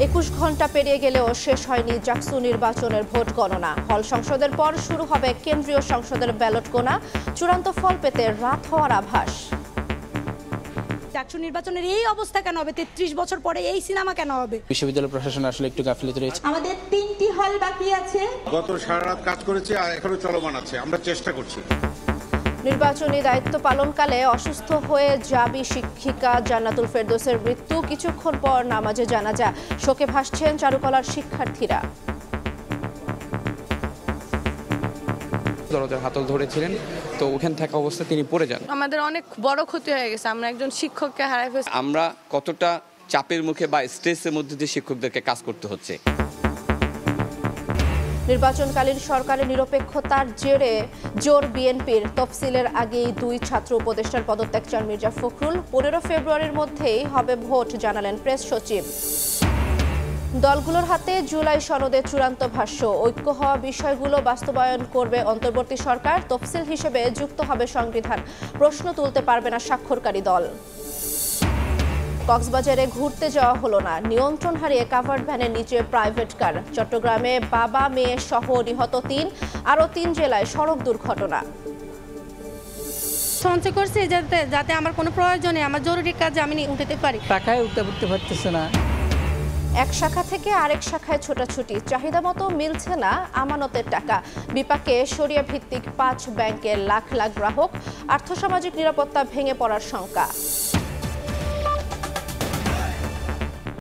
21 ঘন্টা পেরিয়ে গেলেও শেষ হয়নি জাকসু নির্বাচনের ভোট গণনা। হল সংসদের পর শুরু হবে কেন্দ্রীয় সংসদের ব্যালট গোনা। চূড়ান্ত ফল পেতে রাত হওয়ার আভাস। জাকসু নির্বাচনের এই অবস্থা কেন হবে? 33 বছর পরে এই সিনেমা কেন হবে? বিশ্ববিদ্যালয় প্রশাসন আসলে একটু গাফিলতি রয়েছে। আমাদের 3টি হল বাকি আছে। গত সারা রাত কাজ করেছি আর এখনো চলমান আছে, আমরা চেষ্টা করছি। নির্বাচনী দায়িত্ব পালনকালে অসুস্থ হয়ে জাবি শিক্ষিকা জান্নাতুল ফেরদৌসের মৃত্যু। কিছুক্ষণ পর নামাজে জানাজা। শোকে ভাসছেন চারুকলার শিক্ষার্থীরা। দরজার হাতল ধরেছিলেন, তো ওখান থাকা অবস্থা তিনি পড়ে যান। আমাদের অনেক বড় ক্ষতি হয়ে গেছে, আমরা একজন শিক্ষককে হারাই ফেলছি। আমরা কতটা চাপের মুখে বা স্ট্রেসের মধ্যে দিয়ে শিক্ষকদেরকে কাজ করতে হচ্ছে। নির্বাচনকালীন সরকারের নিরপেক্ষতার জেরে জোর বিএনপির। তফসিলের আগেই 2 ছাত্র উপদেষ্টার পদত্যাগ চান মির্জা ফখরুল। 15 ফেব্রুয়ারির মধ্যেই হবে ভোট, জানালেন প্রেস সচিব। দলগুলোর হাতে জুলাই সনদের চূড়ান্ত ভাষ্য। ঐক্য হওয়া বিষয়গুলো বাস্তবায়ন করবে অন্তর্বর্তী সরকার। তফসিল হিসেবে যুক্ত হবে সংবিধান। প্রশ্ন তুলতে পারবে না স্বাক্ষরকারী দল। কক্সবাজারে ঘুরতে যাওয়া হলো না। নিয়ন্ত্রণ হারিয়ে কাভার্ড ভ্যানের নিচে প্রাইভেট কার। চট্টগ্রামে বাবা মেয়ে সহ নিহত 3, আরও 3 জেলায় সড়ক দুর্ঘটনা। সঞ্চয় করছি যাতে আমার কোনো প্রয়োজনে আমার জরুরি কাজে আমি উঠতে পারি। টাকায় উঠতে পারতেছে না। এক শাখা থেকে আরেক শাখায় ছোটাছুটি। চাহিদা মতো মিলছে না আমানতের টাকা। বিপাকে শরিয়া ভিত্তিক 5 ব্যাংকের লাখ লাখ গ্রাহক। আর্থসামাজিক নিরাপত্তা ভেঙে পড়ার শঙ্কা।